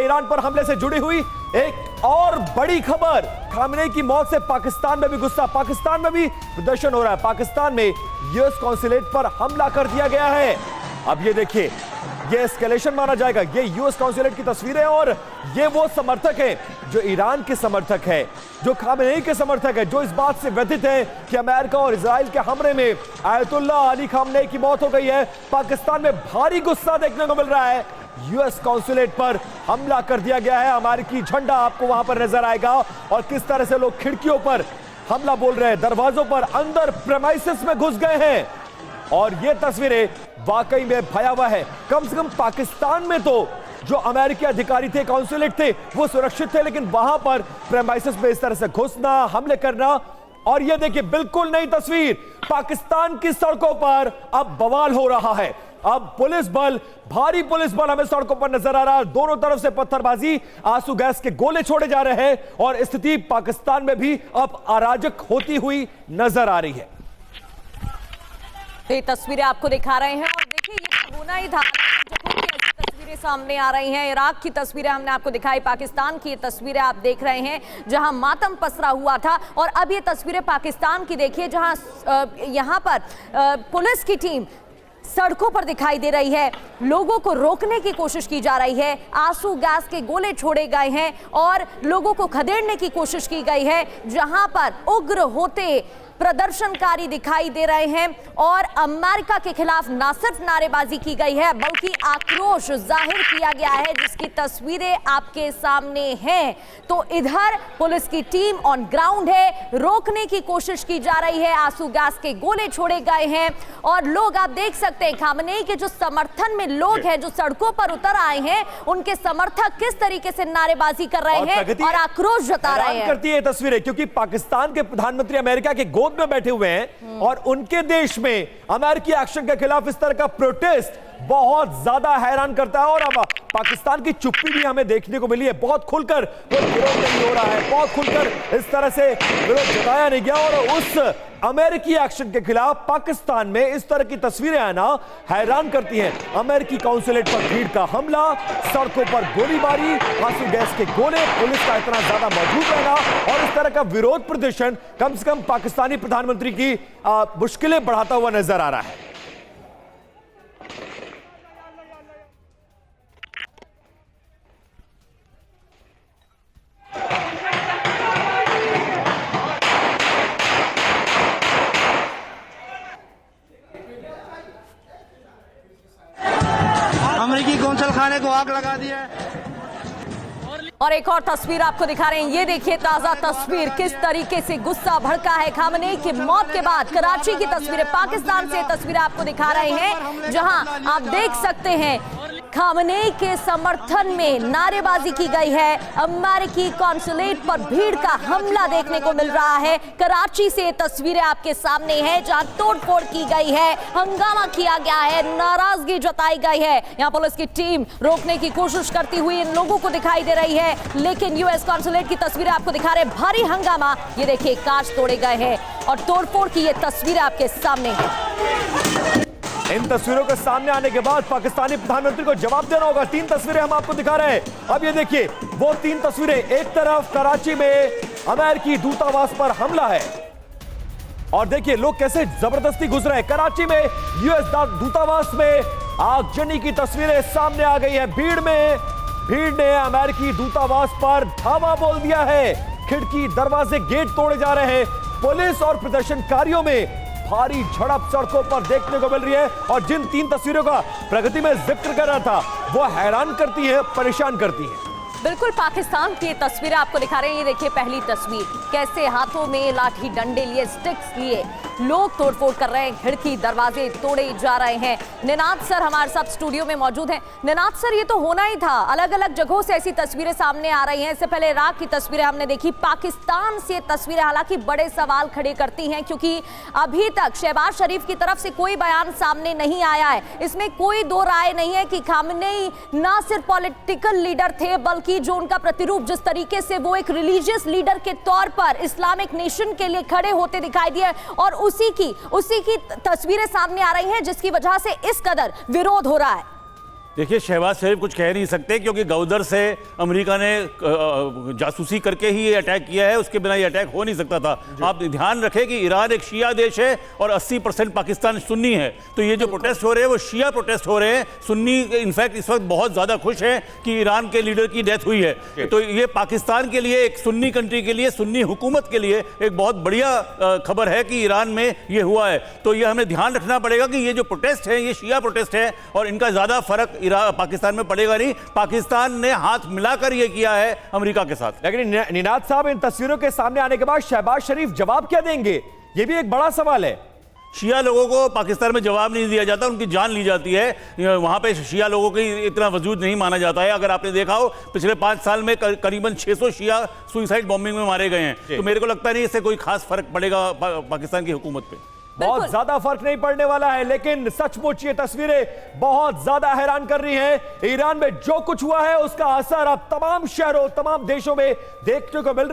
Iran पर हमले से जुड़ी हुई एक और बड़ी खबर। खामनेई की मौत से पाकिस्तान में भी गुस्सा, पाकिस्तान में भी प्रदर्शन हो रहा है। पाकिस्तान में यूएस कॉन्सुलेट पर हमला कर दिया गया है। अब ये देखिए, ये एस्केलेशन माना जाएगा। ये यूएस कॉन्सुलेट की तस्वीरें, और ये वो समर्थक हैं जो ईरान के समर्थक है, जो खामनेई के समर्थक है, जो इस बात से व्यथित है कि अमेरिका और इजराइल के हमले में आयतुल्ला अली खामनेई की मौत हो गई है। पाकिस्तान में भारी गुस्सा देखने को मिल रहा है। यूएस कॉन्सुलेट पर हमला कर दिया गया है। अमेरिकी झंडा आपको वहां पर नजर आएगा, और किस तरह से लोग खिड़कियों पर हमला बोल रहे हैं, दरवाजों पर, अंदर प्रेमाइसिस में घुस गए हैं। और ये तस्वीरें वाकई में भयावह है। कम से कम पाकिस्तान में तो जो अमेरिकी अधिकारी थे, कॉन्सुलेट थे, वो सुरक्षित थे, लेकिन वहां पर प्रेमाइसिस में इस तरह से घुसना, हमले करना। और ये देखिए, बिल्कुल नई तस्वीर, पाकिस्तान की सड़कों पर अब बवाल हो रहा है। अब पुलिस बल, भारी पुलिस बल हमें सड़कों पर नजर आ रहा है। दोनों तरफ से पत्थरबाजी, आंसू गैस के गोले छोड़े जा रहे हैं, और स्थिति पाकिस्तान में भी अब अराजक होती हुई नजर आ रही है। ये तस्वीरें आपको दिखा रहे हैं, और देखिए ये होना ही था। तस्वीरें सामने आ रही हैं, इराक की तस्वीरें हमने आपको दिखाई, पाकिस्तान की ये तस्वीरें आप देख रहे हैं जहां मातम पसरा हुआ था। और अब ये तस्वीरें पाकिस्तान की देखिए, जहां यहां पर पुलिस की टीम सड़कों पर दिखाई दे रही है, लोगों को रोकने की कोशिश की जा रही है, आंसू गैस के गोले छोड़े गए हैं और लोगों को खदेड़ने की कोशिश की गई है। जहां पर उग्र होते प्रदर्शनकारी दिखाई दे रहे हैं, और अमेरिका के खिलाफ ना सिर्फ नारेबाजी की गई है, बल्कि आक्रोश जाहिर किया गया है, जिसकी तस्वीरें आपके सामने हैं। तो इधर पुलिस की टीम ऑन ग्राउंड है, रोकने की कोशिश की जा रही है, आंसू गैस के गोले छोड़े गए हैं, और लोग आप देख सकते हैं खामनेई के जो समर्थन में लोग हैं, जो सड़कों पर उतर आए हैं, उनके समर्थक किस तरीके से नारेबाजी कर रहे हैं और आक्रोश जता रहे हैं। करती है तस्वीरें, क्योंकि पाकिस्तान के प्रधानमंत्री अमेरिका के गोद में बैठे हुए हैं, और उनके देश में अमेरिकी एक्शन के खिलाफ इस तरह का प्रोटेस्ट बहुत ज्यादा हैरान करता है। और अब पाकिस्तान की चुप्पी भी हमें देखने को मिली है। बहुत खुलकर कोई विरोध नहीं हो रहा है, बहुत खुलकर इस तरह से विरोध जताया नहीं गया। और उस अमेरिकी एक्शन के खिलाफ पाकिस्तान में इस तरह की तस्वीरें आना हैरान करती हैं। अमेरिकी कॉन्सुलेट पर भीड़ का हमला, सड़कों पर गोलीबारी, आंसू गैस के गोले, पुलिस का इतना ज्यादा मौजूद रहना, और इस तरह का विरोध प्रदर्शन कम से कम पाकिस्तानी प्रधानमंत्री की मुश्किलें बढ़ाता हुआ नजर आ रहा है। अमेरिकी कौंसल खाने को आग लगा दिया है। और एक और तस्वीर आपको दिखा रहे हैं, ये देखिए ताजा तस्वीर, किस तरीके से गुस्सा भड़का है खामनेई की मौत के बाद। कराची की तस्वीरें, पाकिस्तान से तस्वीरें आपको दिखा रहे हैं, जहां आप देख सकते हैं खामनेई के समर्थन में नारेबाजी की गई है। अमेरिकी कॉन्सुलेट पर भीड़ का हमला देखने को मिल रहा है। कराची से तस्वीरें आपके सामने हैं, जहां तोड़फोड़ की गई है, हंगामा किया गया है, नाराजगी जताई गई है। यहां पुलिस की टीम रोकने की कोशिश करती हुई इन लोगों को दिखाई दे रही है, लेकिन यूएस कॉन्सुलेट की तस्वीरें आपको दिखा रहे हैं, भारी हंगामा। ये देखिए, कांच तोड़े गए हैं, और तोड़फोड़ की ये तस्वीरें आपके सामने हैं। इन तस्वीरों के सामने आने के बाद पाकिस्तानी प्रधानमंत्री को जवाब देना होगा। 3 तस्वीरें हम आपको दिखा रहे हैं। अब ये देखिए, वो 3 तस्वीरें, एक तरफ कराची में अमेरिकी दूतावास पर हमला है, और देखिए लोग कैसे जबरदस्ती घुस रहे हैं। कराची में यूएस दूतावास में आगजनी की तस्वीरें सामने आ गई है। भीड़ ने अमेरिकी दूतावास पर धावा बोल दिया है, खिड़की, दरवाजे, गेट तोड़े जा रहे हैं। पुलिस और प्रदर्शनकारियों में भारी झड़प सड़कों पर देखने को मिल रही है, और जिन 3 तस्वीरों का प्रगति में जिक्र कर रहा था, वो हैरान करती है, परेशान करती है। बिल्कुल, पाकिस्तान की तस्वीरें आपको दिखा रहे हैं। ये देखिए पहली तस्वीर, कैसे हाथों में लाठी डंडे लिए, स्टिक्स लिए लोग तोड़फोड़ कर रहे हैं, खिड़की दरवाजे तोड़े जा रहे हैं। निनाद सर हमारे साथ स्टूडियो में मौजूद हैं। निनाद सर, ये तो होना ही था, अलग अलग जगहों से ऐसी तस्वीरें सामने आ रही हैं। इससे पहले इराक की तस्वीरें हमने देखी, पाकिस्तान से तस्वीरें हालांकि बड़े सवाल खड़े करती हैं, क्योंकि अभी तक शहबाज शरीफ की तरफ से कोई बयान सामने नहीं आया है। इसमें कोई दो राय नहीं है कि खामनेई ना सिर्फ पॉलिटिकल लीडर थे, बल्कि जो उनका प्रतिरूप, जिस तरीके से वो एक रिलीजियस लीडर के तौर पर इस्लामिक नेशन के लिए खड़े होते दिखाई दिए, और उसी की तस्वीरें सामने आ रही हैं, जिसकी वजह से इस कदर विरोध हो रहा है। देखिए, शहबाज शरीफ कुछ कह नहीं सकते क्योंकि गौदर से अमेरिका ने जासूसी करके ही ये अटैक किया है, उसके बिना ये अटैक हो नहीं सकता था। आप ध्यान रखें कि ईरान एक शिया देश है और 80% पाकिस्तान सुन्नी है, तो ये जो प्रोटेस्ट हो रहे हैं वो शिया प्रोटेस्ट हो रहे हैं। सुन्नी इनफैक्ट इस वक्त बहुत ज़्यादा खुश हैं कि ईरान के लीडर की डेथ हुई है, तो ये पाकिस्तान के लिए, एक सुन्नी कंट्री के लिए, सुन्नी हुकूमत के लिए एक बहुत बढ़िया खबर है कि ईरान में ये हुआ है। तो ये हमें ध्यान रखना पड़ेगा कि ये जो प्रोटेस्ट है ये शिया प्रोटेस्ट है और इनका ज़्यादा फर्क पाकिस्तान में पड़ेगा नहीं। पाकिस्तान ने हाथ मिलाकर यह किया है अमेरिका के साथ। लेकिन निनाद साहब, इन तस्वीरों के सामने आने के बाद शहबाज शरीफ जवाब क्या देंगे, यह भी एक बड़ा सवाल है। शिया लोगों को पाकिस्तान में जवाब नहीं दिया जाता, उनकी जान ली जाती है। वहां पे शिया लोगों की इतना वजूद नहीं माना जाता है। अगर आपने देखा हो, पिछले 5 साल में करीबन 600 शिया सुइसाइड बॉम्बिंग में मारे गए हैं, तो मेरे को लगता नहीं इससे कोई खास फर्क पड़ेगा पाकिस्तान की हुकूमत पे। बहुत ज्यादा फर्क नहीं पड़ने वाला है, लेकिन सचमुच ये तस्वीरें बहुत ज्यादा हैरान कर रही हैं। ईरान में जो कुछ हुआ है उसका असर अब तमाम शहरों, तमाम देशों में देखने को मिल रहा है।